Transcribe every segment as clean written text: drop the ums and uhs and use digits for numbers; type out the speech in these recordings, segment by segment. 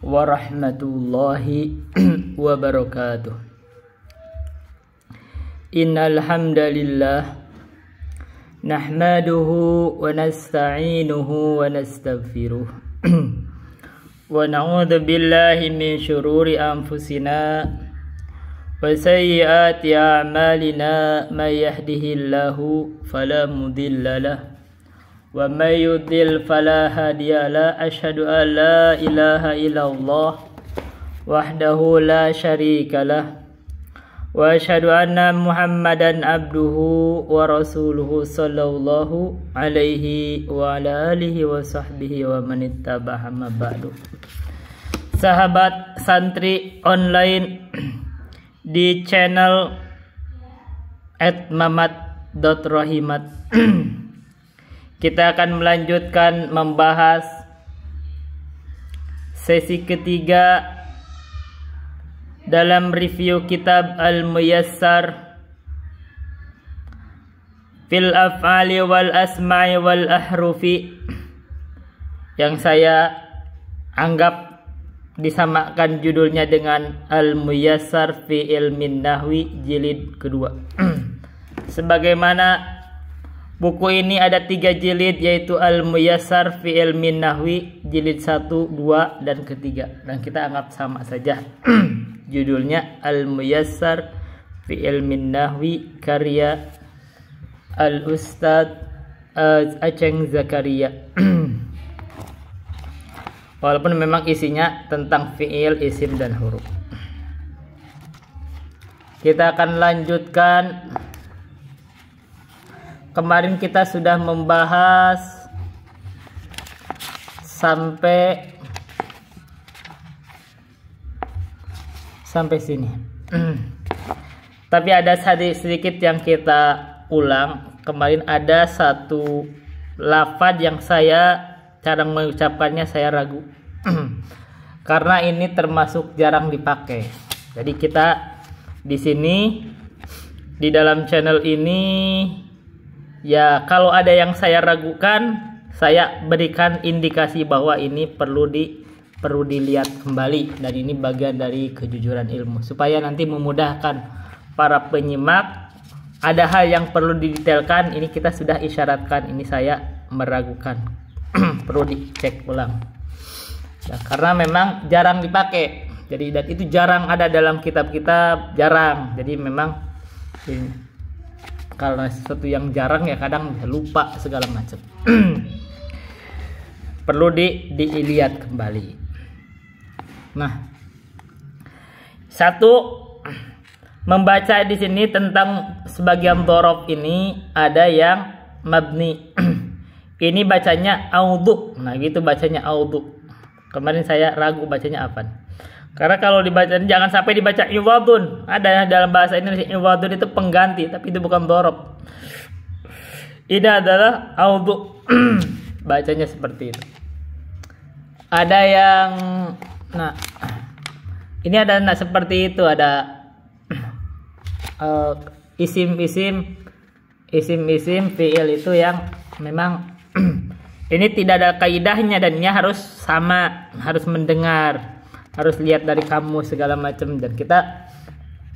Warahmatullahi wabarakatuh. Innal hamdalillah nahmaduhu wa nasta'inuhu wa nastaghfiruh wa na'udzu billahi min shururi anfusina wa sayyiati a'malina may yahdihillahu fala mudilla lahu wa may yudlil fala hadiya lahu. Asyhadu an la ilaha illallah wahdahu la syarika lah wa asyhadu anna Muhammadan abduhu wa rasuluhu sallallahu alaihi wa ala alihi wa sahbihi wa man ittaba'a ma ba'du. Sahabat santri online di channel @mamat.rahimat, kita akan melanjutkan membahas sesi ketiga dalam review kitab Al-Muyassar fil af'ali wal asma'i wal ahrufi, yang saya anggap disamakan judulnya dengan Al-Muyassar fi ilmin nahwi jilid kedua. Sebagaimana buku ini ada 3 jilid, yaitu Al-Muyassar fi ilmin nahwi jilid 1, 2, dan ketiga, dan kita anggap sama saja. Judulnya Al-Muyassar fi ilmin nahwi karya Al-Ustadz Aceng Zakaria. Walaupun memang isinya tentang fi'il, isim, dan huruf. Kita akan lanjutkan. Kemarin kita sudah membahas sampai sini. Tapi ada sedikit yang kita ulang. Kemarin ada satu lafaz yang cara mengucapkannya saya ragu. Karena ini termasuk jarang dipakai. Jadi kita di sini di dalam channel ini, ya, kalau ada yang saya ragukan, saya berikan indikasi bahwa ini perlu dilihat kembali, dan ini bagian dari kejujuran ilmu supaya nanti memudahkan para penyimak. Ada hal yang perlu didetailkan, ini kita sudah isyaratkan, ini saya meragukan. Perlu dicek ulang. Ya, karena memang jarang dipakai. Jadi, dan itu jarang ada dalam kitab-kitab, jarang. Jadi memang ini, karena sesuatu yang jarang ya kadang lupa segala macam. Perlu dilihat kembali. Nah, satu, membaca di sini tentang sebagian dhorof ini ada yang mabni. Ini bacanya audhu. Nah, gitu bacanya audhu. Kemarin saya ragu bacanya apa. Karena kalau dibaca, jangan sampai dibaca iwadun. Ada dalam bahasa Indonesia iwadun itu pengganti, tapi itu bukan dhorof. Ini adalah audhu. Bacanya seperti itu. Ada yang, nah, ini ada seperti itu, ada isim-isim, fi'il itu yang memang ini tidak ada kaidahnya, dan ini harus sama, harus mendengar, harus lihat dari kamus segala macam. Dan kita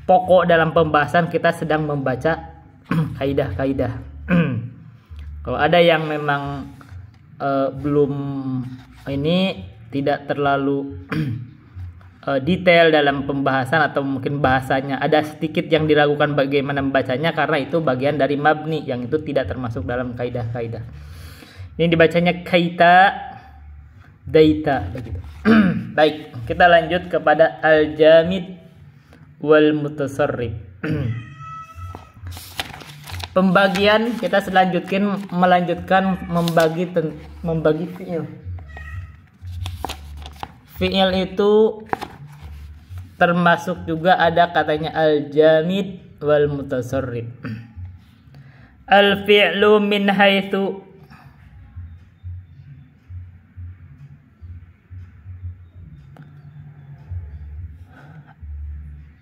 pokok dalam pembahasan kita sedang membaca kaidah-kaidah. Kalau ada yang memang belum ini tidak terlalu detail dalam pembahasan, atau mungkin bahasanya ada sedikit yang diragukan bagaimana membacanya, karena itu bagian dari mabni yang itu tidak termasuk dalam kaidah-kaidah. Ini dibacanya kaita, daita, begitu. Baik, kita lanjut kepada al-jamid wal mutasarrif. Pembagian kita melanjutkan membagi fi'il. Fi'il itu termasuk juga ada katanya al-jamid wal mutasarrif. Al-fi'lu min haitsu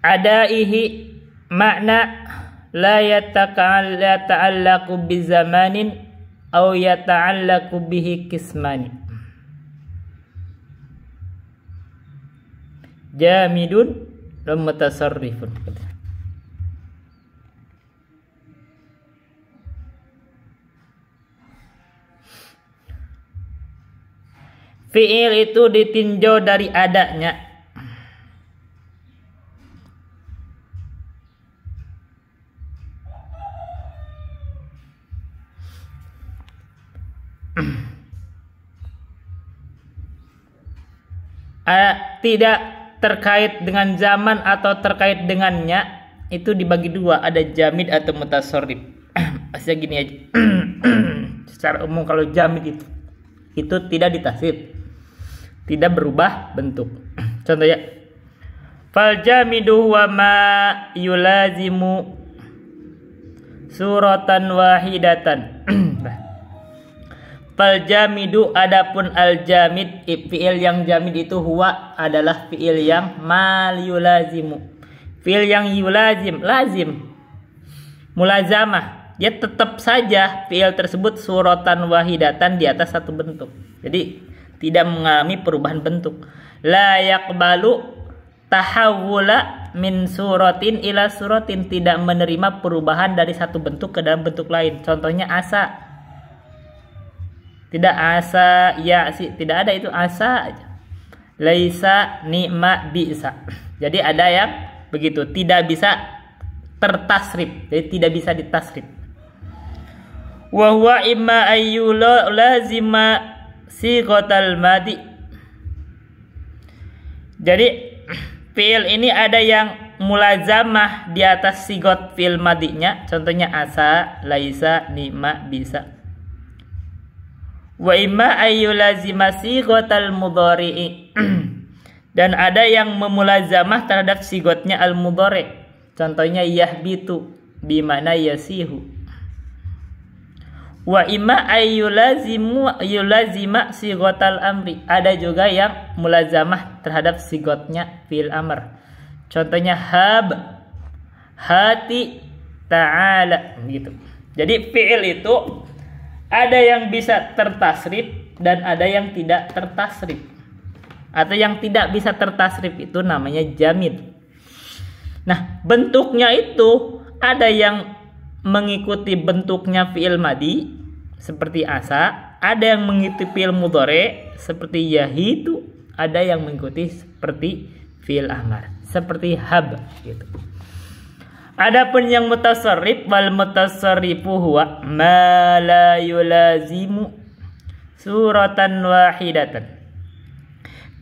adaihi makna la yata'allaqu bi zamanin aw yata'allaqu bihi qismani. jamidun dan mutasarrifun. Fi'il itu ditinjau dari adanya. Tidak terkait dengan zaman atau terkait dengannya, itu dibagi dua, ada jamid atau mutasarrif. Maksudnya gini aja. Secara umum kalau jamid itu tidak ditasrif, tidak berubah bentuk. Contohnya, fal jamidu wa ma yulazimu suratan wahidatan. Fal jamidu, adapun al jamid, fiil yang jamid itu huwa adalah fiil yang mal yulazimu, fiil yang yulazim, lazim, mulazamah, dia tetap saja fiil tersebut suratan wahidatan, di atas satu bentuk, jadi tidak mengalami perubahan bentuk. La yaqbalu tahawula min suratin ila suratin, tidak menerima perubahan dari satu bentuk ke dalam bentuk lain. Contohnya asa, tidak asa ya si, tidak ada, itu asa aja. Laisa ni'ma bisa. Jadi ada yang begitu, tidak bisa tertasrif, jadi tidak bisa ditasrif. Wa huwa imma ayyula lazima sighatal madi. Jadi fiil ini ada yang mulazamah di atas sigot fiil madinya, contohnya asa, laisa, ni'ma, bisa. Wa imma ayyulazima sighatal mudhari'i. Dan ada yang memulazamah terhadap sigotnya al mudhari. Contohnya yahbitu bimana yasihu. Wa imma ayyulazima sighatal amri. Ada juga yang mulazamah terhadap sigotnya fi'il amr. Contohnya hab, hati, ta'ala gitu. Jadi fi'il itu ada yang bisa tertasrif dan ada yang tidak tertasrif. Atau yang tidak bisa tertasrif itu namanya jamid. Nah, bentuknya itu ada yang mengikuti bentuknya fi'il madi seperti asa, ada yang mengikuti fi'il mudhari seperti yahitu, ada yang mengikuti seperti fi'il amar seperti hab gitu. Adapun yang mutasarrif, wal mutasarrifu huwa ma la yulazimu suratan wahidatan.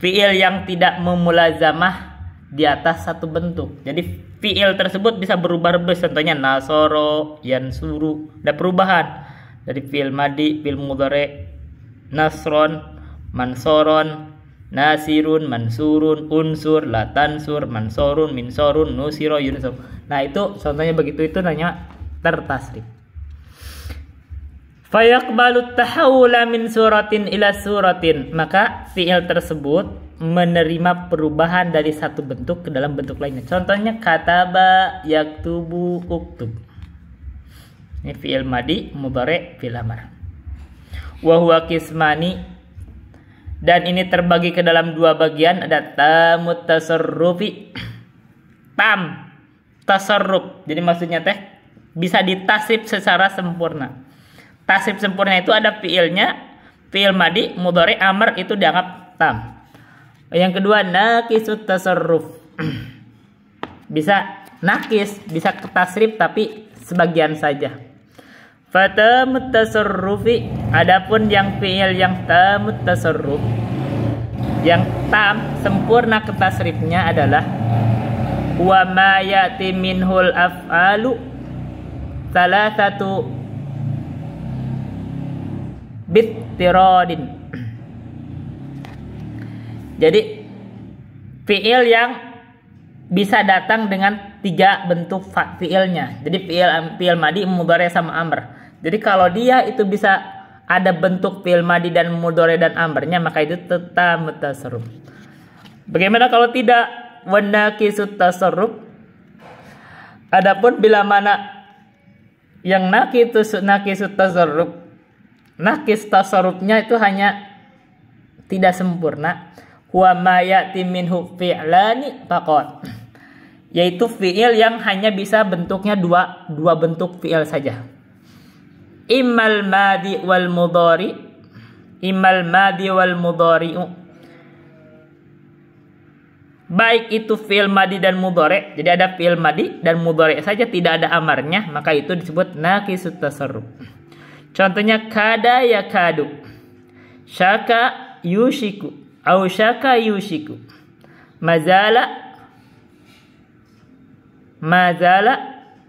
Fiil yang tidak memulazamah di atas satu bentuk. Jadi fiil tersebut bisa berubah-ubah, contohnya nasoro, yansuru, ada perubahan dari fiil madi, fiil mudhari, nasron, mansoron, nasirun, mansurun, unsur, latansur, mansorun, minsorun, nusiro, yunsur. Nah itu contohnya begitu, itu namanya tertasrif. Fayaqbalu tahawula min suratin ila suratin, maka fiil tersebut menerima perubahan dari satu bentuk ke dalam bentuk lainnya. Contohnya kataba, yaktubu, uktub. Ini fiil madi, mudhari, fiil amar. Wa huwa qismani, dan ini terbagi ke dalam dua bagian, ada tamut tasarrufi, tam tasarruf. Jadi maksudnya teh bisa ditasrif secara sempurna. Tasrif sempurna itu ada fiilnya, fiil madi, mudhari, amr itu dianggap tam. Yang kedua nakisut tasarruf. Bisa nakis, bisa tasrif tapi sebagian saja. Fatamut tasarrufi, adapun yang fiil yang tamut tasarruf, yang tam sempurna ketasrifnya adalah wa ma ya'ti minhul af'alu salasatu bittiradin. Jadi fiil yang bisa datang dengan tiga bentuk fiilnya. Jadi fiil madi, mudhari sama amr. Jadi kalau dia itu bisa ada bentuk fiil madi dan mudhari dan amrnya, maka itu tetap mutasarruf. Bagaimana kalau tidak? Wanakisut tasarruf. Adapun bila mana yang nakisut tasarruf, nakis tasarrufnya itu hanya tidak sempurna. huwa ma ya'ti minhu fi'lani faqat, yaitu fi'il yang hanya bisa bentuknya dua bentuk fi'il saja. Immal madi wal mudhari, immal madi wal mudhari'u, baik itu fi'il madi dan mudhari'. Jadi ada fi'il madi dan mudhari' saja, tidak ada amarnya, maka itu disebut naqisut tasarruf. Contohnya kada yakadu, syaka yushiku, au syaka yushiku, mazala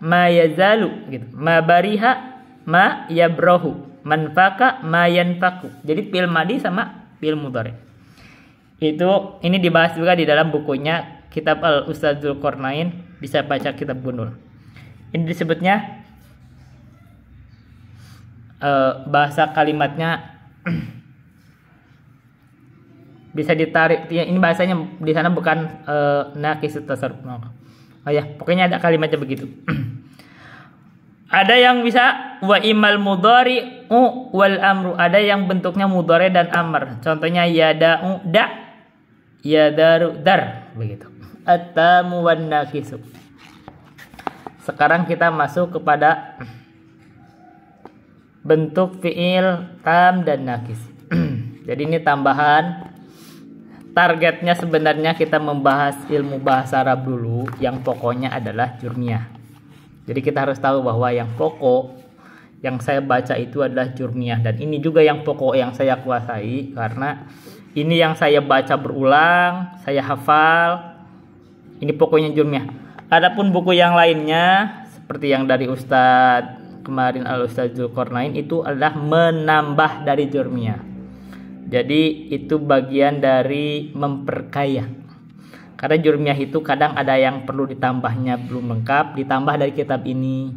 ma yazalu gitu. Ma bariha ma yabrahu, manfaka ma yanfaku. Jadi fi'il madi sama fi'il mudhari'. Ini dibahas juga di dalam bukunya Kitab Al-Ustadz Dzulqarnain, bisa baca kitab Gunul. Ini disebutnya bahasa kalimatnya bisa ditarik. Ini bahasanya di sana bukan naqisut tasarruf. Oh ya, pokoknya ada kalimatnya begitu. Ada yang bisa wa imal mudhari'u wal amru, ada yang bentuknya mudhari dan amr. Contohnya yada'u da, yadaru dar, begitu. At-tamu wan naqisu. Sekarang kita masuk kepada bentuk fi'il tam dan naqis. Jadi ini tambahan. Targetnya sebenarnya kita membahas ilmu bahasa Arab dulu, yang pokoknya adalah jurmiyah. Jadi kita harus tahu bahwa yang pokok yang saya baca itu adalah jurmiyah, dan ini juga yang pokok yang saya kuasai karena ini yang saya baca berulang, saya hafal. Ini pokoknya jurmiyah. Adapun buku yang lainnya seperti yang dari Ustadz kemarin Al-Ustadz Dzulqarnain itu adalah menambah dari jurmiyah. Jadi itu bagian dari memperkaya. Karena jurmiyah itu kadang ada yang perlu ditambahnya belum lengkap, ditambah dari kitab ini.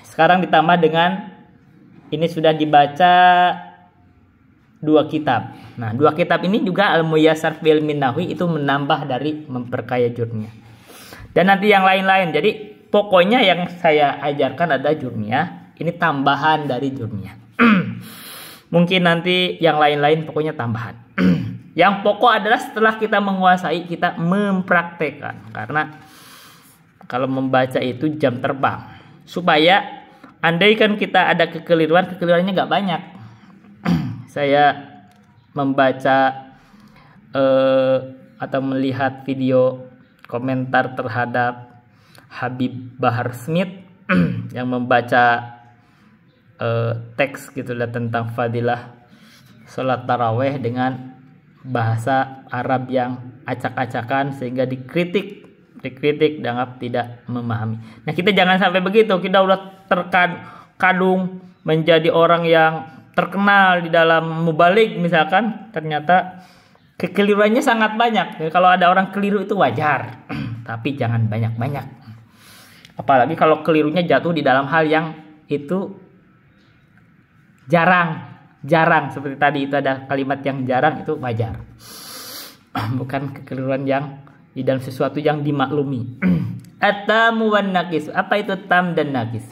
Sekarang ditambah dengan ini sudah dibaca 2 kitab. Nah, 2 kitab ini juga Al-Muyassar fil Ilmin Nahwi itu menambah dari memperkaya jurmiyah. Dan nanti yang lain-lain. Jadi pokoknya yang saya ajarkan ada jurmiyah, ini tambahan dari jurmiyah. Mungkin nanti yang lain-lain pokoknya tambahan. Yang pokok adalah setelah kita menguasai, kita mempraktekkan. Karena kalau membaca itu jam terbang. Supaya andaikan kita ada kekeliruannya nggak banyak. Saya membaca atau melihat video komentar terhadap Habib Bahar Smith yang membaca teks gitulah tentang fadilah sholat taraweh dengan bahasa Arab yang acak-acakan sehingga dikritik dianggap tidak memahami. Nah, kita jangan sampai begitu. Kita udah terkadung menjadi orang yang terkenal di dalam mubalik misalkan, ternyata kekeliruannya sangat banyak. Jadi, kalau ada orang keliru itu wajar, tapi jangan banyak-banyak. Apalagi kalau kelirunya jatuh di dalam hal yang itu jarang seperti tadi itu ada kalimat yang jarang, itu wajar. Bukan kekeliruan yang di dalam sesuatu yang dimaklumi. At-tamu wan naqis. Apa itu tam dan naqis?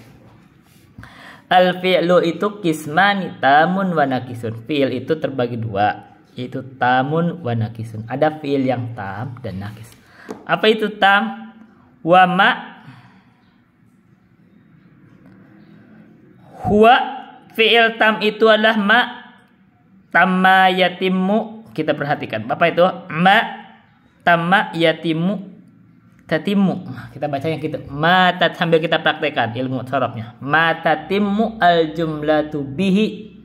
Al-fi'lu itu kismani, tamun wa naqisun. Fi'il itu terbagi 2, yaitu tamun wa naqisun. Ada fi'il yang tam dan naqis. Apa itu tam? Wa ma huwa, fi'il tam itu adalah ma tamma yatimmu. Kita perhatikan. Apa itu? Ma tamma yatimmu tatimmu. Kita baca yang gitu. Ma sambil kita praktekkan ilmu sorofnya. Ma tatimmu al jumlatu bihi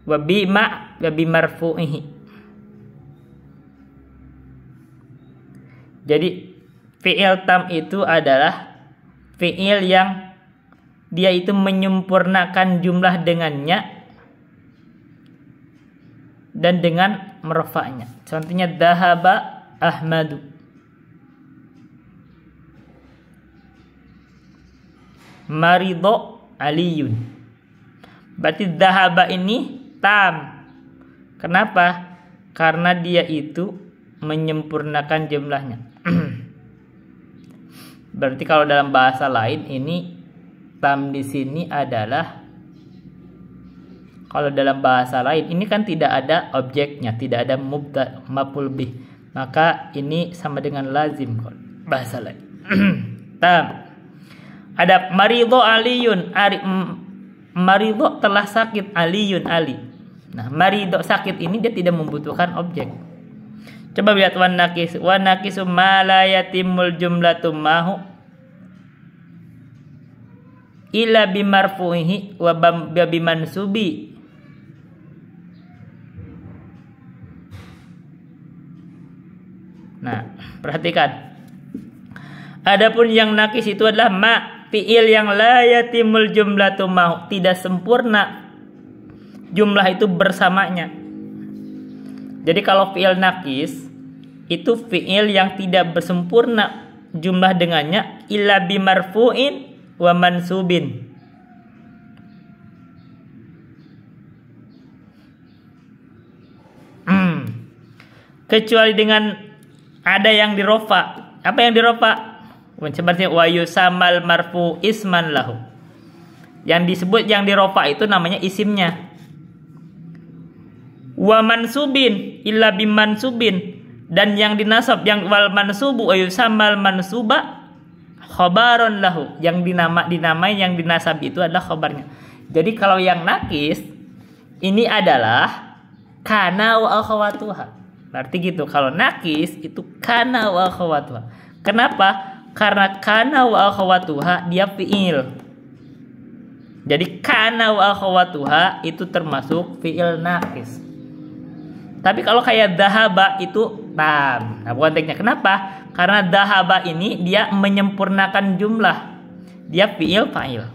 wa bima wa bimarfu'ihi. Jadi fi'il tam itu adalah fi'il yang dia itu menyempurnakan jumlah dengannya dan dengan merfa'nya. Contohnya dhahaba Ahmadu. Marido Aliyun. Berarti dhahaba ini tam. Kenapa? Karena dia itu menyempurnakan jumlahnya. Berarti kalau dalam bahasa lain ini tam di sini adalah Kalau dalam bahasa lain ini kan tidak ada objeknya, tidak ada maf'ul bih. Maka ini sama dengan lazim bahasa lain. Ada maridho aliyun, maridho telah sakit aliyun ali. Nah, maridho sakit ini dia tidak membutuhkan objek. Coba lihat wan nakisu ma la yatimul jumlatu mahu illa bimarfu'ihi wa bimansubi. Nah, perhatikan. Adapun yang nakis itu adalah fi'il yang la yatimul jumlatu mahu, tidak sempurna jumlah itu bersamanya. Jadi kalau fi'il nakis itu fi'il yang tidak bersempurna jumlah dengannya illa bimarfu'in wa mansubin. Kecuali dengan ada yang dirofa. Apa yang dirofa? Seperti wa yusamal marfu isman lahu. Yang disebut yang dirofa itu namanya isimnya. Wa mansubin illa bimansubin, dan yang dinasab yang wal mansubu wa yusamal mansuba khabaron lahu. Yang dinamai yang dinasab itu adalah khabarnya. Jadi kalau yang nakis ini adalah kana wa akhawatuha. Berarti gitu, kalau nakis itu kana wa akhawatuha. Kenapa? Karena kana wa akhawatuha dia fi'il. Jadi kana wa akhawatuha itu termasuk fi'il nakis. Tapi kalau kayak dahaba itu tam. Nah, konteksnya kenapa? Karena dahaba ini dia menyempurnakan jumlah. Dia fi'il fa'il.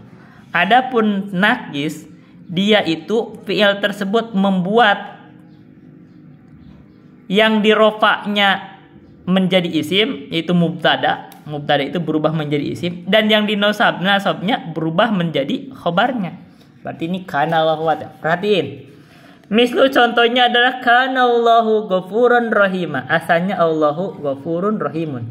Adapun nakis dia itu fi'il tersebut membuat yang dirofaknya menjadi isim, yaitu mubtada itu berubah menjadi isim, dan yang nasabnya berubah menjadi khobarnya. Berarti ini kana wa huwa. Perhatiin, mislu contohnya adalah kana Allahu ghafurun rahima. Asalnya Allahu ghafurun rahimun.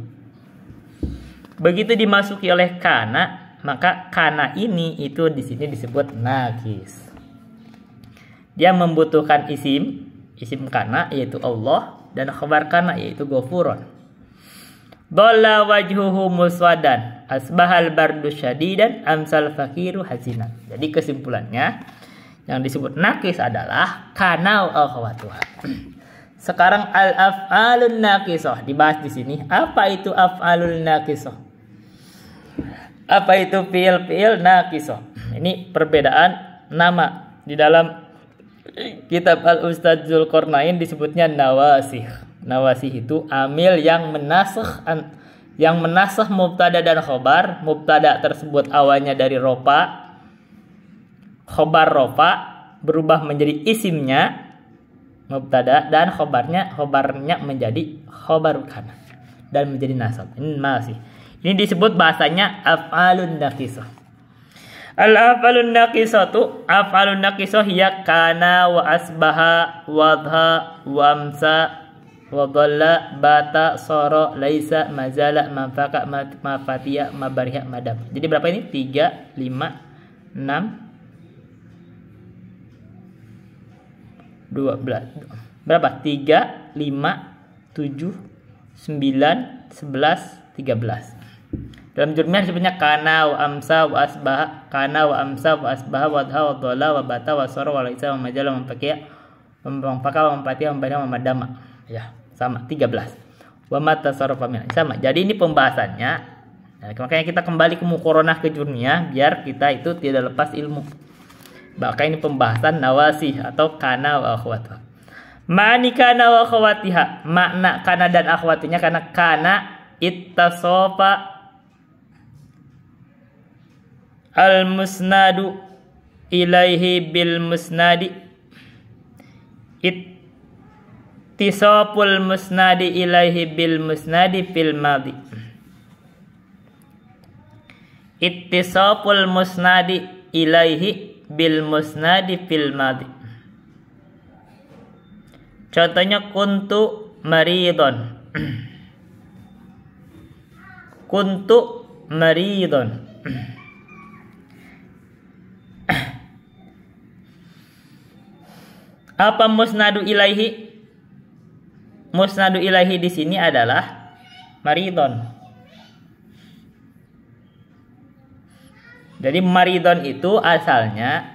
Begitu dimasuki oleh kana, maka kana ini itu di sini disebut nakis. Dia membutuhkan isim kana yaitu Allah, dan khabar kana yaitu ghafurun. Dhalla wajhuhu muswadan asbahal bardu syadidan amsal fakiru hazinan. Jadi kesimpulannya yang disebut nakis adalah kana wa akhawatuha. Sekarang al-af'alun naqisah dibahas di sini. Apa itu af'alul naqisah? Apa itu fi'il naqisah? Ini perbedaan nama di dalam kitab Al-Ustadz Zulkarnain disebutnya nawasih. Nawasih itu amil yang menasakh mubtada dan khobar. Mubtada tersebut awalnya dari rofa, khobar rofa berubah menjadi isimnya mubtada, dan khobarnya menjadi khobar kana dan menjadi nasab. Ini masih. Ini disebut bahasanya af'alun naqisah. Al-af'alun naqisatu, af'alun naqisah hiya kana wa asbaha wa dha wa amsa wa dhalla bata sara laisa mazala mafaka mafatiya mabariha madab. Jadi berapa ini? 3 5 6 12. Berapa? 3 5 7 9 11 13. Dalam jurumnya disebutnya kana wa amsa wa asbaha, kana wa amsa wa asbaha wa dha wa dhalla wa bata wa sara wa laisa wa majala wa mafakiya wa mafaka wa mafatiya wa madama wa madama. Ya, sama 13. Wa mata sarfa min sama. Jadi ini pembahasannya. Nah, makanya kita kembali ke muqaranah ke jurumnya biar kita itu tidak lepas ilmu. Maka ini pembahasan nawasih atau kana wa akhwatuha. Ma'ani kana wa akhwatiha. Makna kana dan akhwatinya, karena kana ittasofa al-musnadu ilaihi bil musnadi, ittisaful musnadi ilaihi bil musnadi fil madhi. Ittisaful musnadi ilaihi bil musnadi fil madhi. Contohnya kuntu maridon. Kuntu maridon. Apa musnadu ilaihi? Musnadu ilaihi di sini adalah maridon. Jadi maridon itu asalnya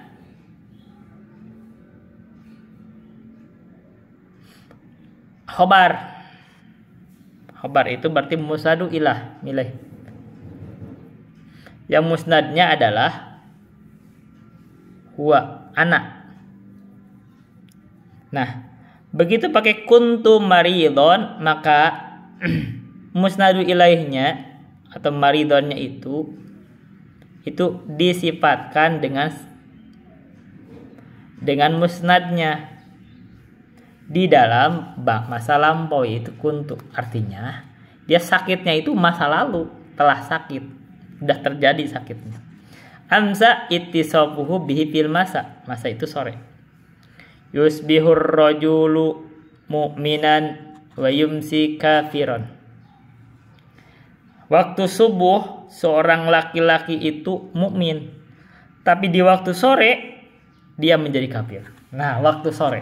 khobar. Khobar itu berarti musnadu ilaih. Yang musnadnya adalah huwa, anak. Nah, begitu pakai kuntu maridon, maka musnadu ilaihnya atau maridonnya itu disifatkan dengan musnadnya di dalam masa lampau, yaitu kuntu. Artinya dia sakitnya itu masa lalu, telah sakit, sudah terjadi sakitnya. Amsa ittisafuhu bihi fil masa itu sore. Yusbihur rajulu mu'minan wa yumsi kafiron. Waktu subuh seorang laki-laki itu mukmin, tapi di waktu sore dia menjadi kafir. Nah, waktu sore.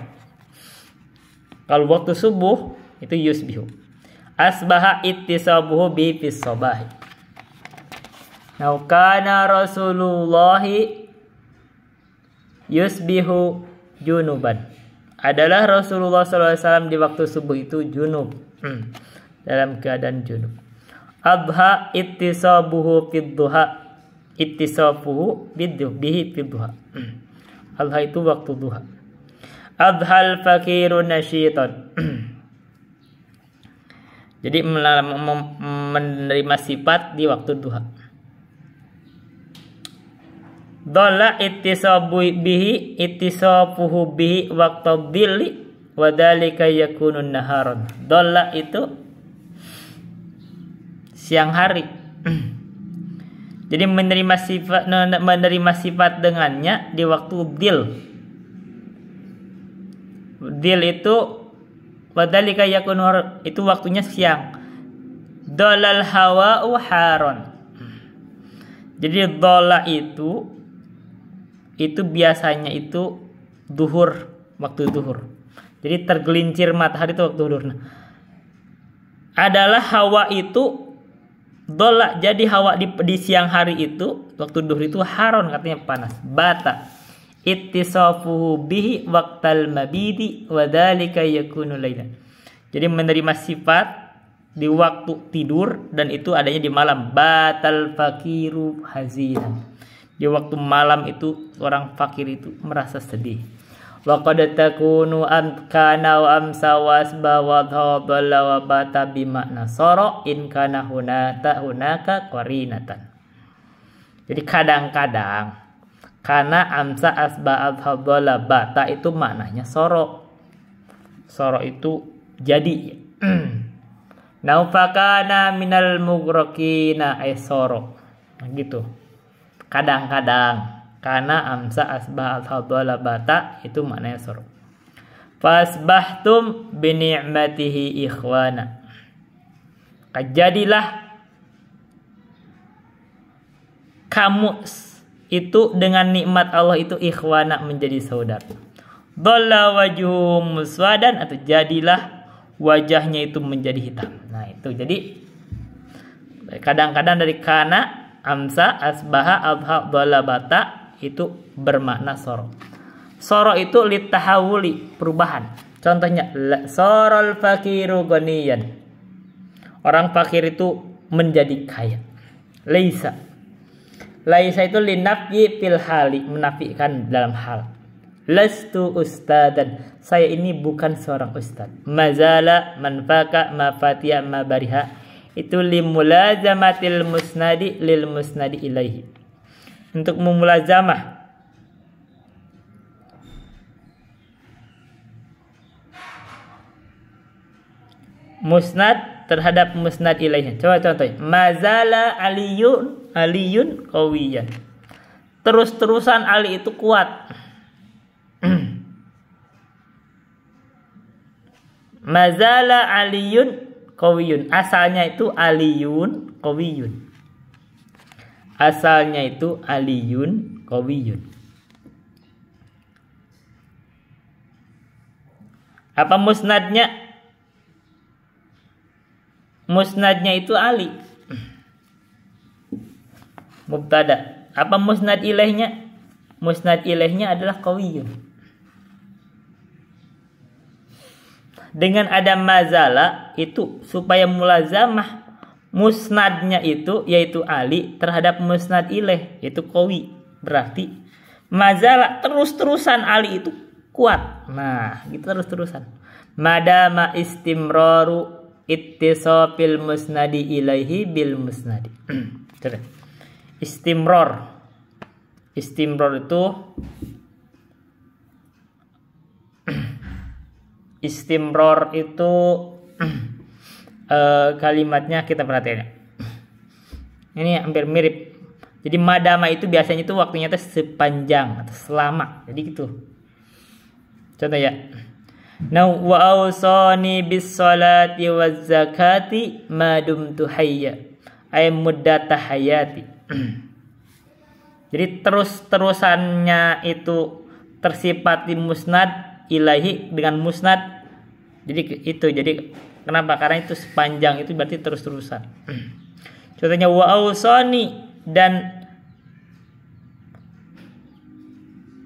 Kalau waktu subuh itu yusbihu. Asbaha ittisabuhu bi fis sabahi. Nah, kana Rasulullahi yusbihu junuban. Adalah Rasulullah SAW di waktu subuh itu junub, dalam keadaan junub. Abha ittisabuhu fid duha. Ittisabuhu bihi fid duha. Abha itu waktu duha. Abhal fakiru nasyitan. Jadi menerima sifat di waktu duha. Dhalla ittisabuhu bihi waqta dhilli wa dzalika yakunun naharon. Dhalla itu siang hari. Jadi menerima sifat dengannya di waktu dhil. Dhil itu wa dzalika yakunun, itu waktunya siang. Dhalal hawa'u haron. Jadi dhalla itu biasanya itu duhur, waktu duhur. Jadi tergelincir matahari itu waktu duhur. Nah, adalah hawa itu dola. Jadi hawa di siang hari itu waktu duhur itu haron, katanya panas. Bata ittisafuhu bihi waqtal mabidi wa dzalika yakunu lailan. Jadi menerima sifat di waktu tidur, dan itu adanya di malam. Batal fakiru hazinan. Di waktu malam itu orang fakir itu merasa sedih. Wa qad takunu kana wa amsa wasba wa dhalla wa bata bi makna sara in kana hunaka qarinatan. Jadi kadang-kadang karena amsa asba dhalla bata itu maknanya soro. Soro itu jadi. Naufakana minal mugrokina ay soro. Nah, gitu. Kadang-kadang karena amsa asbah al-fadhala bata itu maknanya soro. Fasbahtum bi ni'matihi ikhwana. Jadilah kamu itu dengan nikmat Allah itu ikhwana, menjadi saudara. Dhalla wajhum muswadan, atau jadilah wajahnya itu menjadi hitam. Nah, itu jadi kadang-kadang dari kana amsa asbaha abha dhalla bata itu bermakna soro. Soro itu litahawuli, perubahan. Contohnya sorol fakiru ghaniyan. Orang fakir itu menjadi kaya. Laisa itu linafyi fil hali, menafikan dalam hal. Lastu ustadan, saya ini bukan seorang ustad. Mazala manfaka mafatiya mabariha, itu limulazamatil musnadi lil musnadi ilaihi, untuk memulazamah musnad terhadap musnad ilaihi. Coba contoh, mazala aliyun qawiyan, terus-terusan Ali itu kuat. Mazala aliyun qawiyun, asalnya itu aliyun qawiyun. Asalnya itu aliyun qawiyun. Apa musnadnya? Musnadnya itu Ali. Mubtada. Apa musnad ilaihnya? Musnad ilaihnya adalah qawiyun. Dengan ada mazala itu supaya mulazamah musnadnya itu yaitu Ali terhadap musnad ilaih yaitu qawi. Berarti mazala terus-terusan Ali itu kuat. Nah, gitu terus-terusan. Madama istimraru ittisafil musnadi ilaihi bil musnadi. Istimrar. Istimrar itu kalimatnya kita perhatikan. Ini hampir mirip. Jadi madama itu biasanya itu waktunya itu sepanjang atau selama. Jadi gitu. Contoh ya. Now wa awsani bis salati waz zakati ma dumtu hayya. Ay muddata hayati. Jadi terus-terusannya itu tersifat di musnad ilahi dengan musnad. Jadi itu. Jadi kenapa? Karena itu sepanjang itu berarti terus-terusan. Contohnya wa awsani, dan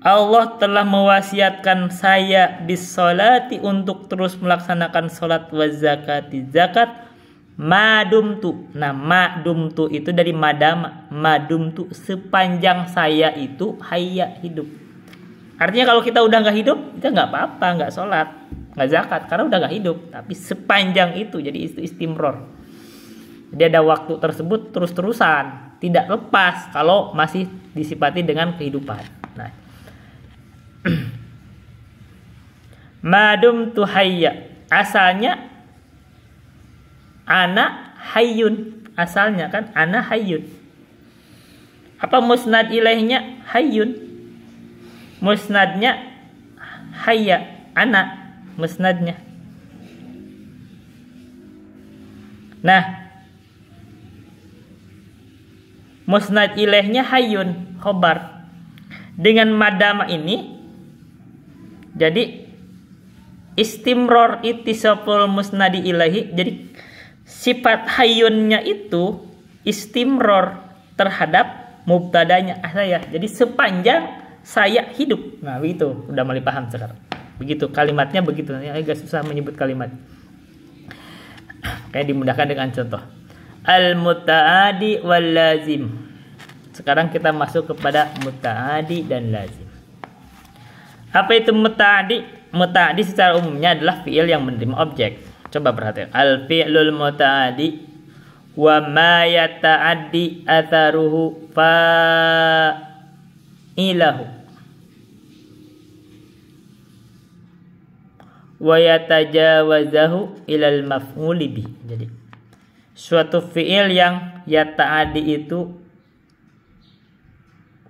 Allah telah mewasiatkan saya bis salati untuk terus melaksanakan salat wa zakati zakat madumtu. Nah, madumtu itu dari madama. Madumtu sepanjang saya itu hayya hidup. Artinya kalau kita udah nggak hidup, kita nggak apa-apa, nggak sholat, nggak zakat, karena udah nggak hidup. Tapi sepanjang itu, jadi itu istimror. Jadi ada waktu tersebut terus-terusan, tidak lepas kalau masih disifati dengan kehidupan. Nah, madum tu hayya, asalnya ana hayyun, asalnya kan ana hayyun. Apa musnad ilaihnya? Hayyun. Musnadnya hayya, ana musnadnya. Nah, musnad ilaihnya hayyun, khobar. Dengan madama ini jadi istimror ittisaful musnadi ilaihi. Jadi sifat hayyunnya itu istimror terhadap mubtadanya saya. Jadi sepanjang saya hidup. Nah, begitu. Udah mulai paham sekarang. Begitu kalimatnya begitu. Agak susah menyebut kalimat. Kayak dimudahkan dengan contoh. Al-muta'adi wal lazim. Sekarang kita masuk kepada muta'adi dan lazim. Apa itu muta'adi? Muta'adi secara umumnya adalah fi'il yang menerima objek. Coba perhatikan. Al-fi'lul muta'adi wa ma yata'addi atharuhu fa'ilahu wa yatajawazahu ilal maf'uli bih. Jadi suatu fi'il yang yata'addi itu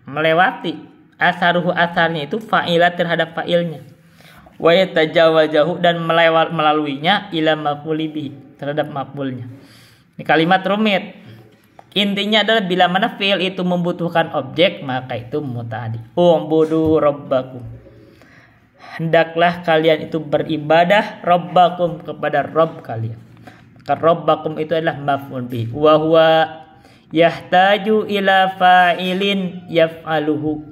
melewati asaruhu, asarnya itu fa'ilah terhadap fa'ilnya, wa yatajawazahu dan melaluinya ila maf'uli bih terhadap maf'ulnya. Ini kalimat rumit. Intinya adalah bila mana fi'il itu membutuhkan objek, maka itu muta'addi. U'budu rabbakum. Hendaklah kalian itu beribadah rabbakum kepada Rabb kalian. Maka rabbakum itu adalah maf'ul bih. Wa huwa yahtaju ila fa'ilin yaf'aluhu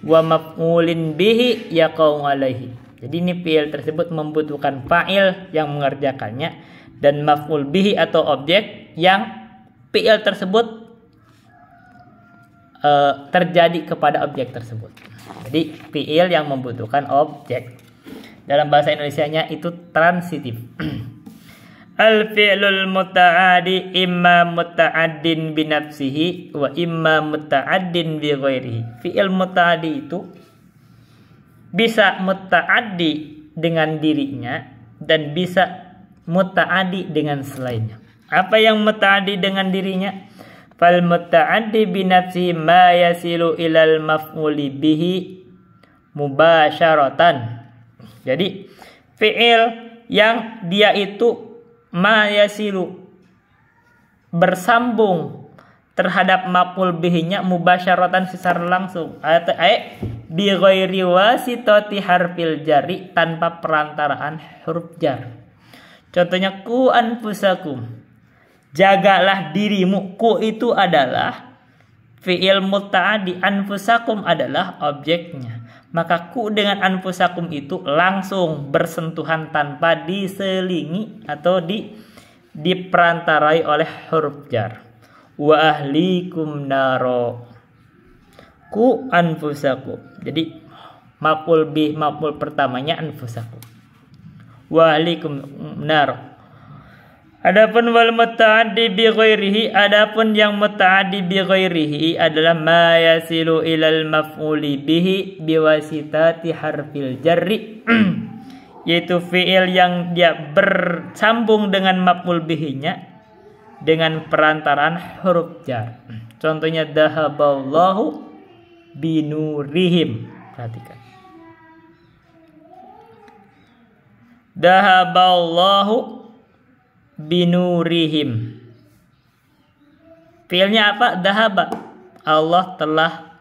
wa maf'ulin bihi yaqau alaihi. Jadi ini fi'il tersebut membutuhkan fa'il yang mengerjakannya dan maf'ul bihi atau objek yang fi'il tersebut terjadi kepada objek tersebut. Jadi fi'il yang membutuhkan objek. Dalam bahasa Indonesianya itu transitif. Al-fi'lul muta'addi imma muta'addin binafsihi wa imma muta'addin bi ghairihi. Fi'il muta'addi itu bisa muta'addi dengan dirinya dan bisa muta'addi dengan selainnya. Apa yang muta'addi dengan dirinya? Fal muta'addi binafsihi ma yasilu ilal maf'uli bihi mubasyaratan. Jadi fi'il yang dia itu ma yasilu bersambung terhadap maf'ul bihinya mubasyaratan secara langsung. bi ghairi wasitati harfil jari, tanpa perantaraan huruf jar. Contohnya ku anfusakum, jagalah dirimu. Ku itu adalah fi'il muta'addi, anfusakum adalah objeknya. Maka ku dengan anfusakum itu langsung bersentuhan tanpa diselingi atau diperantarai oleh huruf jar. Wa ahlikum naro, ku anfusakum. Jadi maf'ul bih, maf'ul pertamanya anfusakum. Wa ahlikum naro. Adapun wal muta'addi bi ghairihi, adapun yang muta'addi bi ghairihi adalah ma yasilu ilal maf'uli bihi biwasitati harfil jarri, yaitu fi'il yang dia bersambung dengan maf'ul bihinya dengan perantaraan huruf jar. Contohnya dahaballahu binurihim. Perhatikan. Dahaballahu binurihim. Fiilnya apa? Dahaba. Allah telah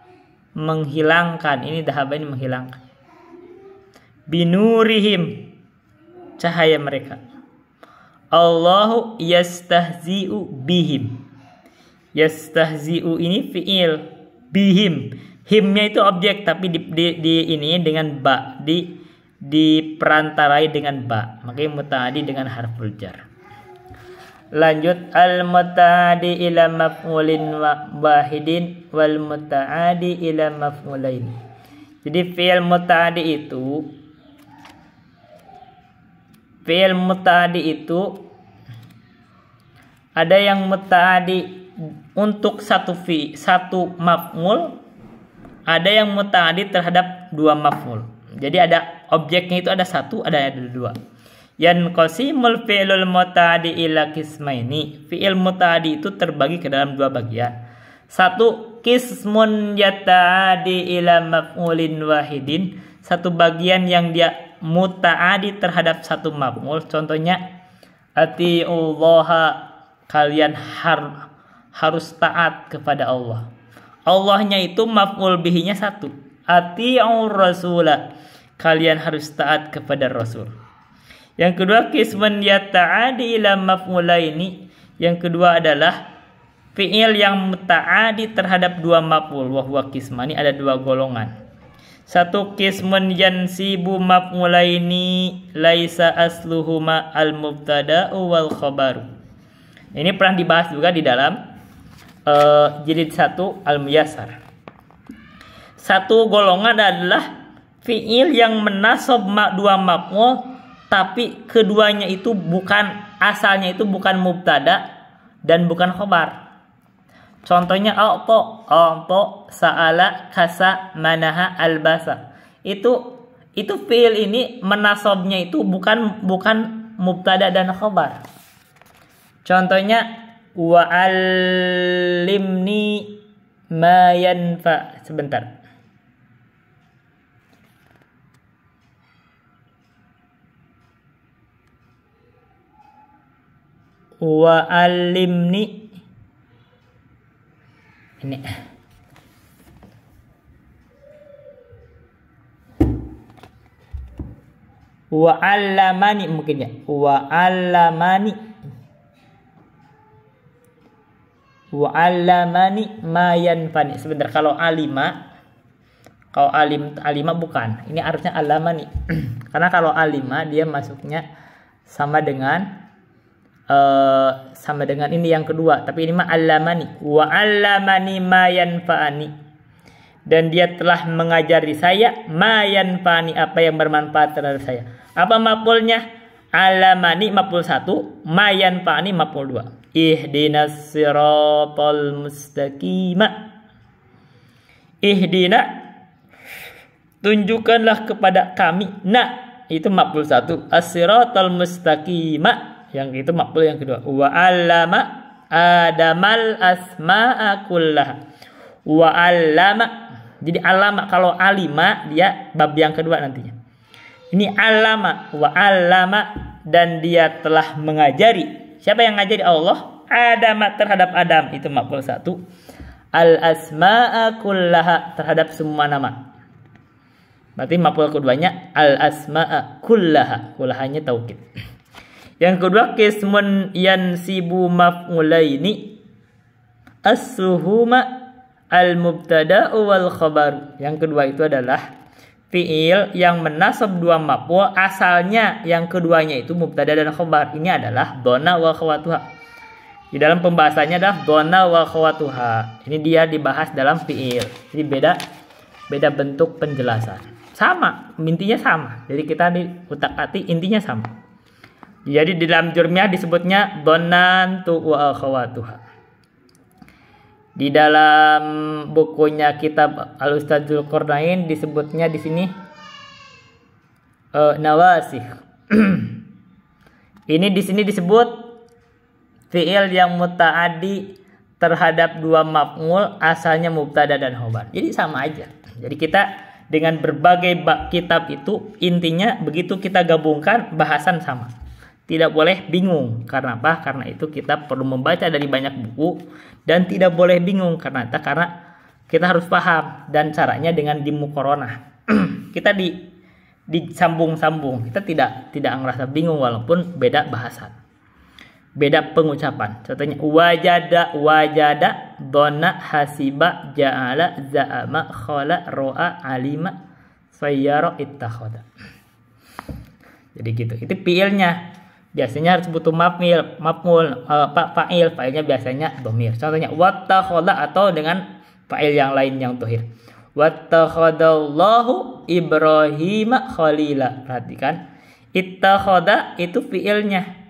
menghilangkan. Ini dahaba, ini menghilangkan. Binurihim, cahaya mereka. Allahu yastahzi'u bihim. Yastahzi'u ini fiil, bihim. Himnya itu objek, tapi di ini dengan ba, diperantarai dengan ba. Makanya muta'addi dengan harful jar. Lanjut, al muta'addi ila maf'ulin wahidin wal muta'addi ila maf'ulain. Jadi fi'il muta'addi itu ada yang muta'addi untuk satu maf'ul, ada yang muta'addi terhadap dua maf'ul. Jadi ada objeknya itu ada satu, ada dua. Yanqasimul fi'lul muta'addi ila qismaini. Fi'il muta'addi itu terbagi ke dalam dua bagian. Satu, qismun yata'addi ila maf'ulin wahidin. Satu bagian yang dia muta'addi terhadap satu maf'ul. Contohnya ati'ullaha, kalian harus taat kepada Allah. Allahnya itu maf'ul bihinya satu. Ati'ur rasulah, kalian harus taat kepada Rasul. Yang kedua, qismun yata'addi ila maf'ulaini. Yang kedua adalah fi'il yang muta'addi terhadap dua maf'ul. Wa huwa qismani, ada dua golongan. Satu, qismun yansibu maf'ulaini laisa asluhuma al-mubtada'u wal khabaru. Ini pernah dibahas juga di dalam jilid 1 al-muyassar. Satu golongan adalah fi'il yang menasab dua maf'ul, tapi keduanya itu asalnya itu bukan mubtada dan bukan khobar. Contohnya a'ta sa'ala kasa manaha albasa. Itu fi'il ini menasabnya itu bukan mubtada dan khobar. Contohnya wa'allimni ma yanfa. Sebentar. Wa'allimni, ini wa'allamani mungkin ya, wa'allamani ma yanfani. Sebentar, kalau alima bukan, ini harusnya alamani. Karena kalau alima dia masuknya sama dengan ini yang kedua, tapi ini mah allamani. Wa allamani ma yanfa'ani, dan dia telah mengajari saya ma yanfa'ani, apa yang bermanfaat terhadap saya. Apa maf'ulnya? Allamani maf'ul 1, ma yanfa'ani maf'ul 2. Ihdinas siratal mustaqim. Ihdina, tunjukkanlah kepada kami. Itu maf'ul 1. As-siratal mustaqim, yang itu maf'ul yang kedua. Wa 'allama adamal asma'a kullaha. Wa 'allama. Jadi alama, kalau alima dia bab yang kedua nantinya. Ini alama, wa 'allama, dan dia telah mengajari. Siapa yang ngajari? Allah. Adama, terhadap Adam, itu maf'ul 1. Al asma'a kullaha, terhadap semua nama. Berarti maf'ul keduanya al asma'a kullaha. Kullahanya taukid. Yang kedua qismun yansibu maf'ulaini as-suhuma al-mubtada'u wal khabar. Yang kedua itu adalah fiil yang menasab dua maf'ul, asalnya yang keduanya itu mubtada dan khabar. Ini adalah dhanna wa akhawatuha. Di dalam pembahasannya adalah dhanna wa akhawatuha. Ini dia dibahas dalam fiil. Jadi beda bentuk penjelasan. Sama, intinya sama. Jadi kita di utak-atik intinya sama. Jadi di dalam jurmiyah disebutnya dhannantu wa akhawatuha. Di dalam bukunya kitab Al-Ustadz Dzulqarnain disebutnya di sini nawasikh. Ini di sini disebut fiil yang muta'addi terhadap dua maf'ul, asalnya mubtada dan khabar. Jadi sama aja. Jadi kita dengan berbagai kitab itu intinya begitu kita gabungkan bahasan sama. Tidak boleh bingung. Karena apa? Karena itu kita perlu membaca dari banyak buku dan tidak boleh bingung karena kita harus paham, dan caranya dengan dimuqaranah. Kita disambung-sambung. Kita tidak ngerasa bingung walaupun beda bahasan. Beda pengucapan. Contohnya wajada, dhanna, hasiba, ja'ala, za'ama, khala, ro'a, alima, sayyara, ittakhadha. Jadi gitu. Itu fiilnya. Biasanya harus butuh fa'il. Fa'ilnya biasanya dhamir. Contohnya wattakhadha, atau dengan fa'il yang lain yang dhahir. Wattakhadallahu Ibrahima khalila. Perhatikan. Ittakhadha itu fiilnya.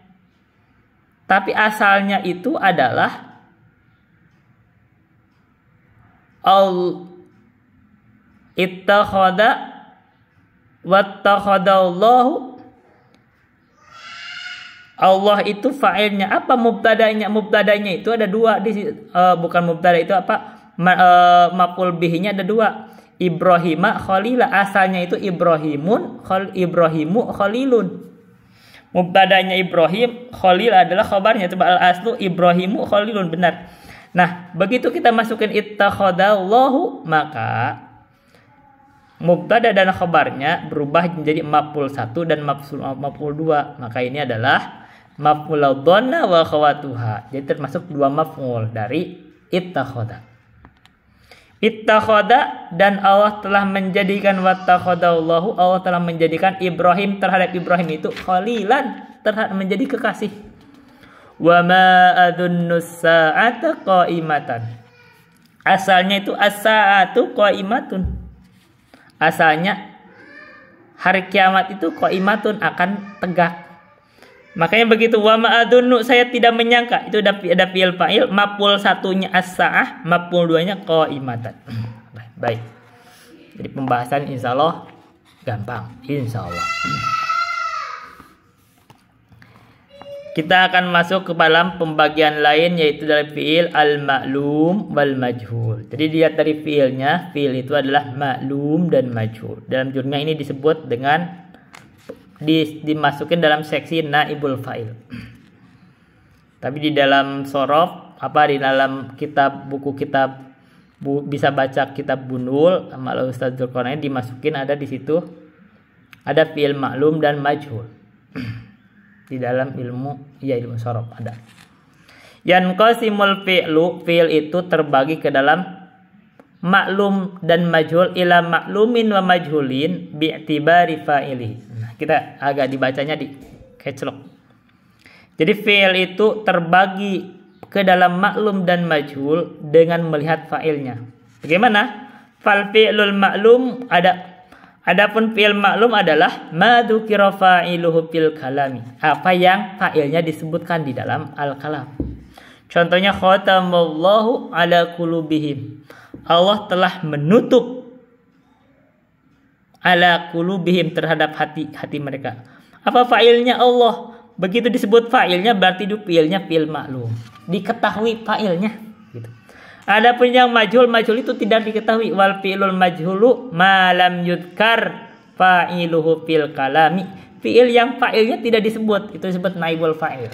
Tapi asalnya itu adalah ittakhadha wattakhadallahu. Allah itu fa'ilnya apa? Mubtadanya. Mubtadanya itu ada dua bukan mubtada itu apa? Maf'ul bihinya ada dua. Ibrahima khalila, asalnya itu Ibrahimu khalilun. Mubtadanya Ibrahim, khalil adalah khabarnya. Coba al-aslu Ibrahimu khalilun, benar. Nah, begitu kita masukin ittakhadallahu, maka mubtada dan khabarnya berubah menjadi maf'ul 1 dan maf'ul 2. Maka ini adalah maf'ul dhanna wa akhawatuha. Jadi termasuk dua maf'ul dari ittakhadha. Ittakhadha, dan Allah telah menjadikan wattakhadallahu, Allah telah menjadikan Ibrahim terhadap Ibrahim itu khalilan, terhadap menjadi kekasih. Wa ma adhunnus sa'ata qa'imatan. Asalnya itu as-sa'atu qa'imatun. Asalnya hari kiamat itu qaimatun, akan tegak. Makanya begitu wa ma'adunnu, saya tidak menyangka, itu ada fi'il fa'il, maf'ul satunya as-sa'ah, maf'ul duanya qaimatan. Baik. Jadi pembahasan insyaallah gampang, insyaallah. Kita akan masuk ke dalam pembagian lain, yaitu dari fi'il al-ma'lum wal majhul. Jadi dilihat dari fi'ilnya, fi'il itu adalah ma'lum dan majhul. Dalam jurnal ini disebut dengan dimasukin dalam seksi naibul fa'il. Tapi di dalam sorof, di dalam buku kitab bisa baca kitab Bunul sama Ustadz Dzulqarnain, dimasukin ada di situ ada fi'il ma'lum dan majhul. Di dalam ilmu sorof ada. Yanqasimul fi'il itu terbagi ke dalam maklum dan majhul ila maklumin wa majhulin bi'tibari fa'ili. Nah, kita agak dibacanya di keclok. Jadi fi'il itu terbagi ke dalam maklum dan majhul dengan melihat fa'ilnya. Bagaimana? Fal fi'lul maklum adapun fi'il maklum adalah ma dzukira fa'iluhu fil kalami. Apa yang fa'ilnya disebutkan di dalam al-kalam. Contohnya khatamallahu ala qulubihim. Allah telah menutup ala qulubihim, terhadap hati mereka. Apa fa'ilnya Allah? Begitu disebut fa'ilnya berarti itu fi'ilnya fi'il maklum. Diketahui fa'ilnya gitu. Adapun yang majhul itu tidak diketahui. Wal fi'lul majhulu ma lam yudkar fa'iluhu fil kalami. Fi'il yang fa'ilnya tidak disebut, itu disebut naibul fa'il.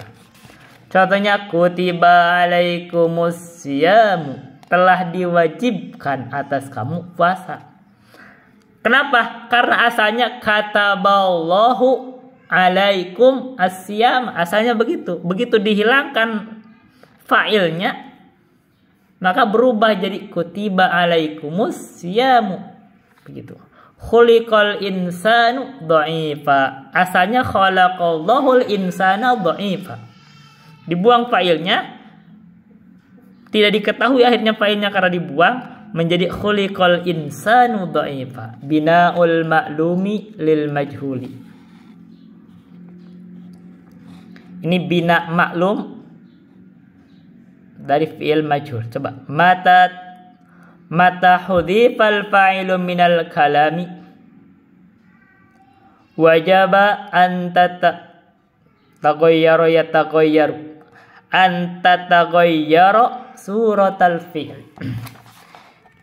Contohnya kutiba alaikumus siyamu, telah diwajibkan atas kamu puasa. Kenapa? Karena asalnya kataballahu alaikum asyam, asalnya begitu. Begitu dihilangkan fa'ilnya, maka berubah jadi kutiba alaikumus syamu. Begitu. Khuliqal insanu dha'ifa. Asalnya khalaqallahul insana dha'ifa. Dibuang fa'ilnya, tidak diketahui akhirnya fa'ilnya karena dibuang, menjadi khuliqal insanu dha'ifa. Bina'ul ma'lumi lil majhuli. Ini bina maklum dari fi'il majhul. Coba mata hudhifal fa'ilu minal kalami wajaba taghayyara yataghayyaru taghayyara suratal fi'l.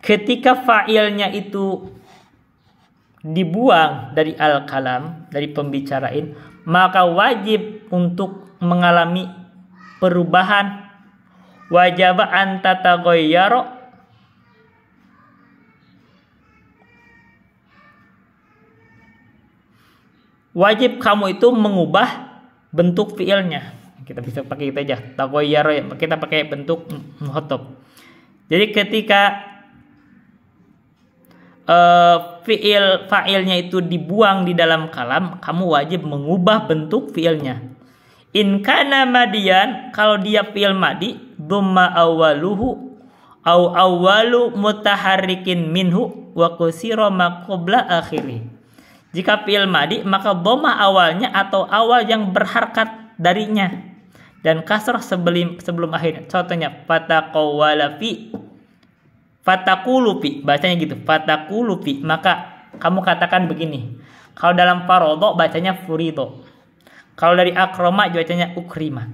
Ketika fa'ilnya itu dibuang dari al-kalam, dari pembicarain, maka wajib untuk mengalami perubahan. Wajaba taghayyara, wajib kamu itu mengubah bentuk fiilnya. Kita bisa pakai itu aja, taghayyara, kita pakai bentuk mukhatab. Jadi ketika fa'ilnya itu dibuang di dalam kalam, kamu wajib mengubah bentuk fiilnya. In kana madiyan, kalau dia fi'il madi, dhamma awwaluhu au awwalu mutaharrikin minhu wa kusira ma qabla akhirih. Jika fi'il madi, maka dhamma awalnya atau awal yang berharkat darinya dan kasrah sebelum akhirnya. Contohnya fataqawwala fi, fatakulu fi, bacanya gitu, fatakulu fi. Maka kamu katakan begini. Kalau dalam farodho bacanya furido. Kalau dari akroma bacanya ukrima.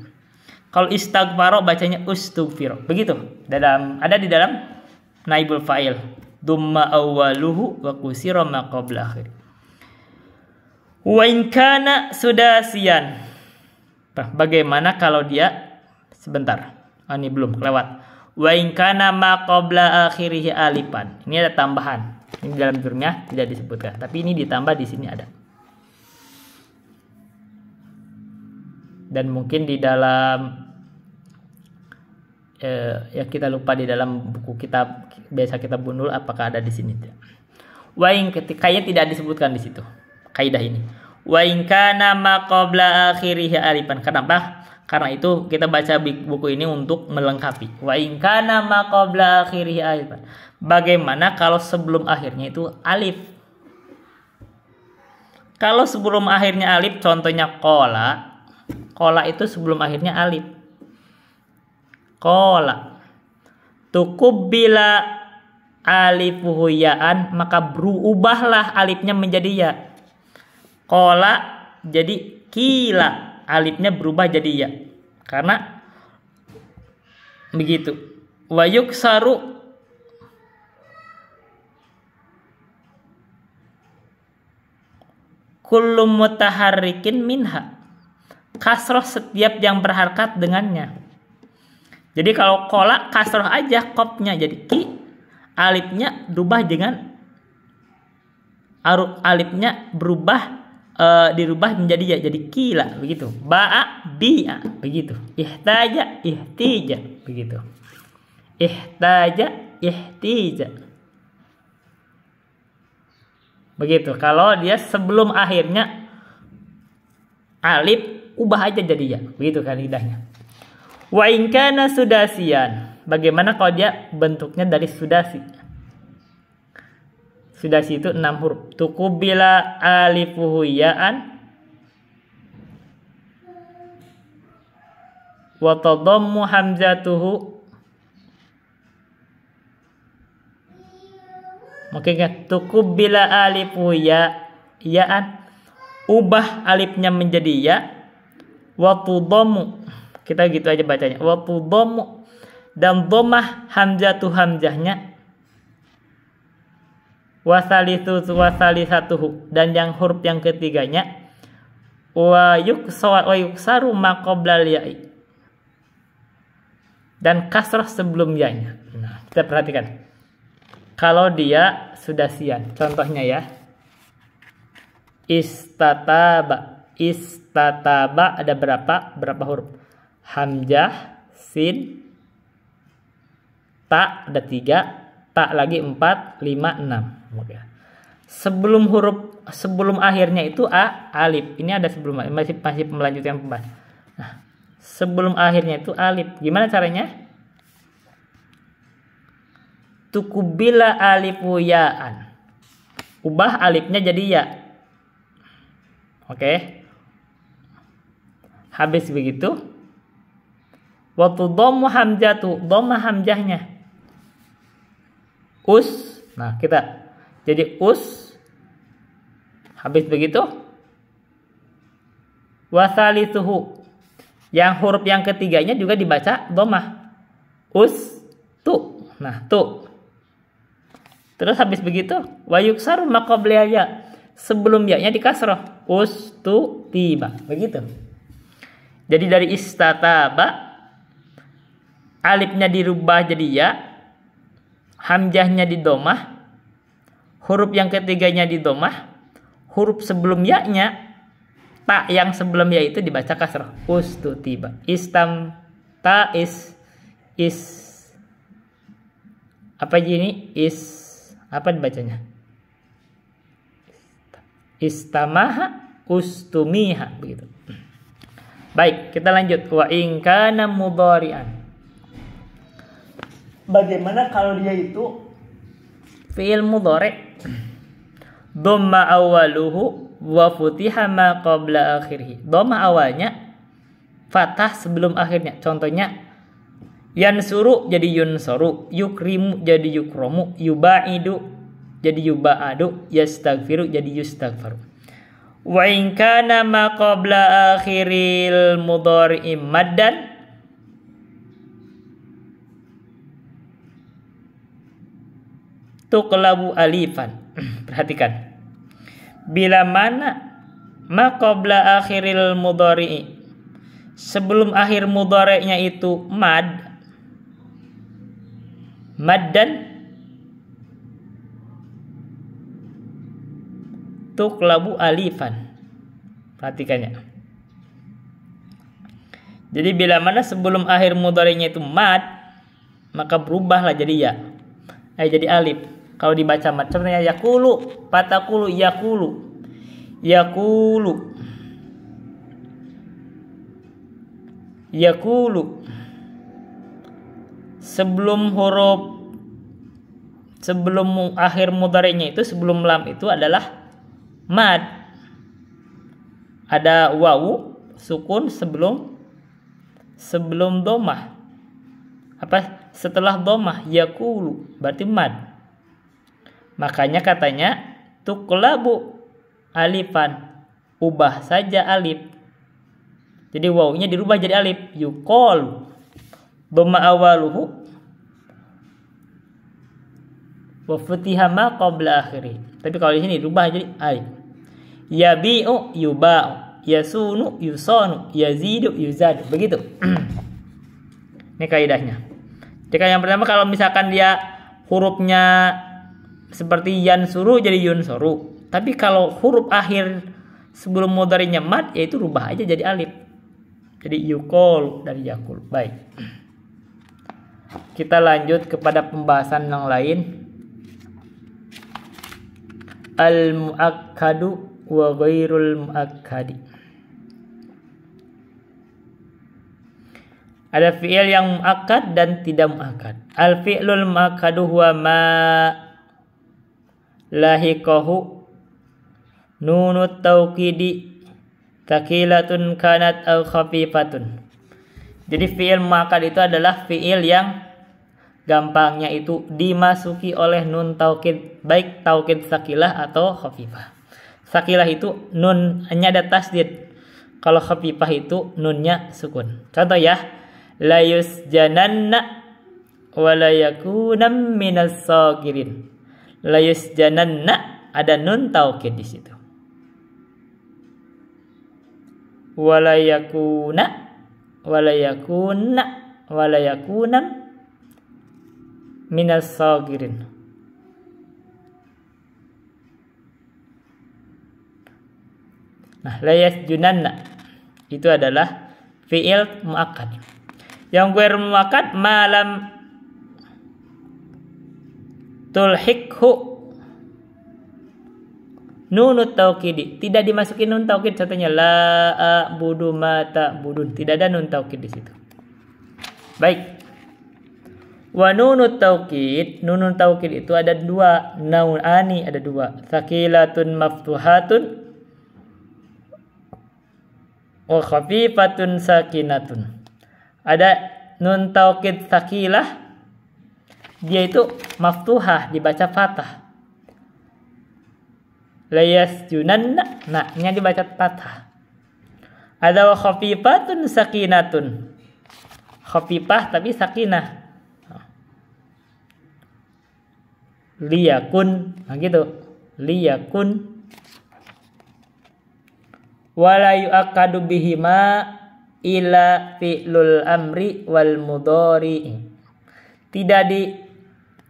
Kalau istaghfaro bacanya ustughfiro. Begitu. Ada di dalam naibul fa'il. Dumma awwaluhu wa kusira ma qabla akhir. Wa in kana sudasiyan. Bagaimana kalau dia sebentar. Ini belum kelewat. Wa in kana ma qabla akhirih alifan. Ini ada tambahan. Ini dalam jurumnya tidak disebutkan, tapi ini ditambah di sini ada. Dan mungkin di dalam ya kita lupa di dalam buku kitab biasa kita bundul apakah ada di sini. Wa in kayaknya tidak disebutkan di situ. Kaidah ini. Wa in kana ma qabla akhirih alifan. Kenapa? Karena itu kita baca buku ini untuk melengkapi. Wa in kana ma qabla akhirih alifan. Bagaimana kalau sebelum akhirnya itu alif? Kalau sebelum akhirnya alif, contohnya qala. Qala itu sebelum akhirnya alif. Qala. Tukubbila alifuhu ya'an, maka berubahlah alifnya menjadi ya. Qala jadi kila, alifnya berubah jadi ya. Karena begitu. Wa yuksaru kullu mutaharrikin minha. Kasroh setiap yang berharkat dengannya. Jadi kalau kola kasroh aja kopnya jadi ki, alifnya berubah dengan alifnya berubah dirubah menjadi ya, jadi kila begitu. Ba'a bi'a begitu. Ihtaja ihtija begitu. Ihtaja ihtija. Begitu. Kalau dia sebelum akhirnya alif, ubah aja jadi ya. Begitu kan kaidahnya. Wa in kana sudasiyan. Bagaimana kalau dia bentuknya dari sudasi? Sudasi itu 6 huruf. Tuqubila alifuhu ya'an wa tadammu hamzatuhu. Mungkin kan tuqubila alifuhu ya'an, ubah alifnya menjadi ya. Wa tudammu, kita gitu aja bacanya. Wa tudammu, dan dhammah hamzahnya. Wasalisatuhu, dan yang huruf yang ketiganya wa yuksaru ma qoblal ya'i, dan kasrah sebelum ya-nya. Nah, kita perhatikan. kalau dia sudah sian. Contohnya ya. Istataba. Istataba ada berapa huruf? Hamzah, sin, ta ada 3, ta lagi 4, 5, 6. Oke. Sebelum akhirnya itu alif. Ini ada sebelum, masih melanjutkan pembahasan. Nah, sebelum akhirnya itu alif. Gimana caranya? Tukubila alifu ya'an. Ubah alifnya jadi ya. Oke. Habis begitu, waktu dhammu hamzatu, dhamma hamzahnya. Us. Nah, kita jadi us. Habis begitu, wasalisuhu. Yang huruf yang ketiganya juga dibaca dhammah. Us tu. Nah, tu. Terus habis begitu, wa yuksaru ma qabla ya. Sebelum ya-nya dikasrah. Ustu tiba. Begitu. Jadi dari istataba, alifnya dirubah jadi ya, hamzahnya di dhammah, huruf yang ketiganya di dhammah, huruf sebelum ya-nya, ta yang sebelum ya itu dibaca kasrah. Ustu tiba. Istam ta is apa ini? Apa dibacanya? Istamaha ustumiha begitu. Baik, kita lanjut. Wa in kana mudhari'an. Bagaimana kalau dia itu fi'il mudhari'? Dhamma awaluhu wa futiha ma qabla akhirih. Dhamma awalnya, fathah sebelum akhirnya. Contohnya yansuru jadi yunsoru, yukrimu jadi yukromu, yubaidu jadi yuba'adu, yastaghfiru jadi yustaghfaru. Wa in kana ma qabla akhiril mudhari'i maddan tuqlabu alifan. Perhatikan. Bila mana ma qabla akhiril mudhari'i, sebelum akhir mudhari'nya itu maddan tuqlabu alifan. Perhatikannya. Jadi bila mana sebelum akhir mudhari'nya itu mad, maka berubahlah jadi ya. Jadi alif. Kalau dibaca mad, contohnya yakulu, patakulu, yakulu. Yakulu. Yakulu. Sebelum akhir mudhari'nya itu, sebelum lam itu adalah mad. Ada wawu sukun sebelum dhammah. Apa? Setelah dhammah, yakulu berarti mad. Makanya katanya tuqlabu alifan. Ubah saja alif. Jadi wawunya dirubah jadi alif. Yuqalu. Dhamma awaluhu wa futiha ma qabla akhiri. Tapi kalau di sini dirubah jadi alif. Yabi'u yuba'u, yasunu yusanu, yazidu yuzadu. Begitu. Ini kaidahnya. Jika yang pertama kalau misalkan dia hurufnya seperti yansuru jadi yunsoru. Tapi kalau huruf akhir sebelum mudhari'nya mad, yaitu rubah aja jadi alif. Jadi yuqalu dari yakul. Baik. Kita lanjut kepada pembahasan yang lain. Al-mu'akkadu wa ghairul mu'akkadi. Ada fi'il yang mu'akkad dan tidak mu'akkad. Al-fi'lul mu'akkadu huwa ma lahiqahu nunut tauqidi takilatun kanat au khafifatun. Jadi fi'il mu'akkad itu adalah fi'il yang gampangnya itu dimasuki oleh nun taukid, baik taukid sakilah atau khafifah. Sakilah itu nunnya ada tasdid. Kalau khafifah itu nunnya sukun. Contoh ya, la yusjananna wa la yakunam minas sagirin. La yusjananna ada nun taukid di situ. Wa la yakuna wa la yakunam minas sagirin. Nah, la yasjunanna itu adalah fi'il muakkad. Yang ghairu muakkad malam tulhikhu nunut taukid, tidak dimasukin nun taukid. Contohnya la a'budu ma ta'budun, tidak ada nun taukid di situ. Baik. Wa nunut taukid, nunut taukid itu ada dua, naunani ada dua, sakilatun maftuhatun wa khafifatun sakinatun. Ada nun taukid sakilah, dia itu maftuhah, dibaca fathah. La yasjunanna, na-nya dibaca fathah. Ada wa khafifatun sakinatun, khafifah tapi sakinah. Liyakun, nah gitu, liyakun. Wala yu'akkadu bihima ila fi'lul amri wal mudhari. Tidak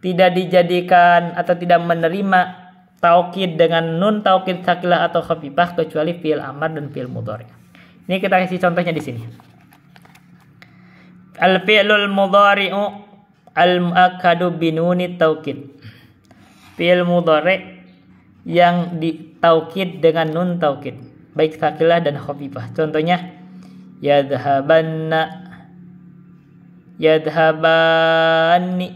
dijadikan atau tidak menerima taukid dengan nun taukid sakilah atau khafifah kecuali fi'il amr dan fi'il mudhari. Ini kita kasih contohnya di sini. Al fi'lul mudhari'u al muakkadu binuni taukid. Fi'il mudhari yang ditaukid dengan nun taukid, baik sakilah dan khafifah. Contohnya yadhabanna, yadhabanni,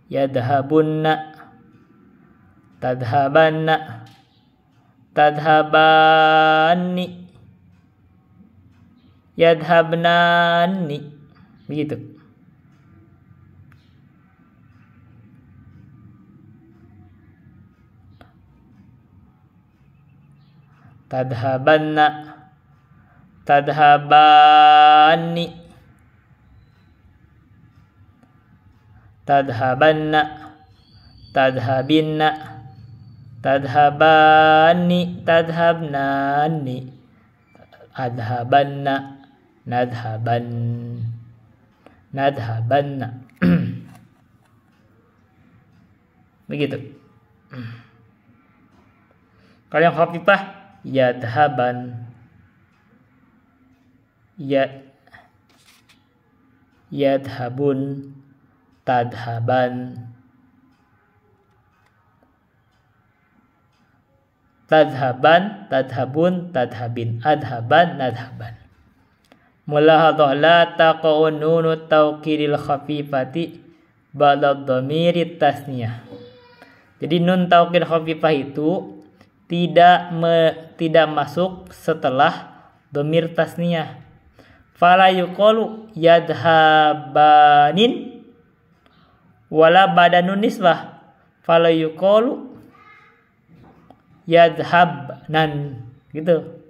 yadhabunna, tadhabanna, tadhabanni, yadhabnanni, begitu. Tadhabanna, tadhabanni, tadhabanna, tadhabinna, tadhabanni, tadhabnanni, adhabanna, nadhaban, nadhabanna. Begitu. Kalau yang khafifah yadhaban, yadhabun, tadhaban, tadhaban, tadhabun, tadhabin, adhaban, nadhaban. Mulahadhah la taqa'u nunu taukidil khafifati ba'da dhamiri tasniyah. Jadi nun taukid khafifah itu tidak masuk setelah dhamir tasniyah. Fala yuqalu yadhabanin wala badanun nisbah. Fala yuqalu yadhabnan, gitu.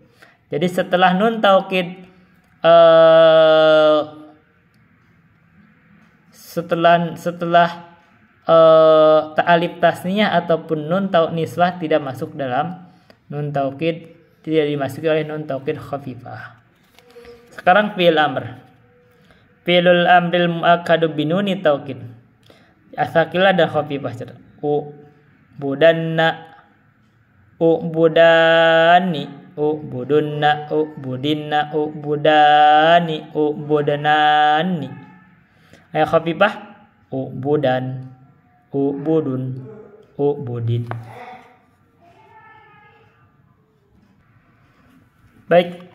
Jadi setelah nun taukid setelah alif tasniyah ataupun nun taukid nisbah tidak masuk dalam nun taukid, tidak dimasuki oleh nun taukid khafifah. Sekarang fi'il amr. Fi'lul amril muakkadu binuni taukid, asakilah dan khafifah. Budanna, ubudani, ubudunna, ubudinna, ubudani, ubudanani. Ayat khafifah ubudan, ubudun, ubudin. Baik,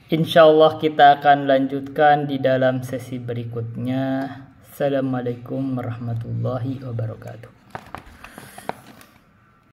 insyaallah kita akan lanjutkan di dalam sesi berikutnya. Assalamualaikum warahmatullahi wabarakatuh.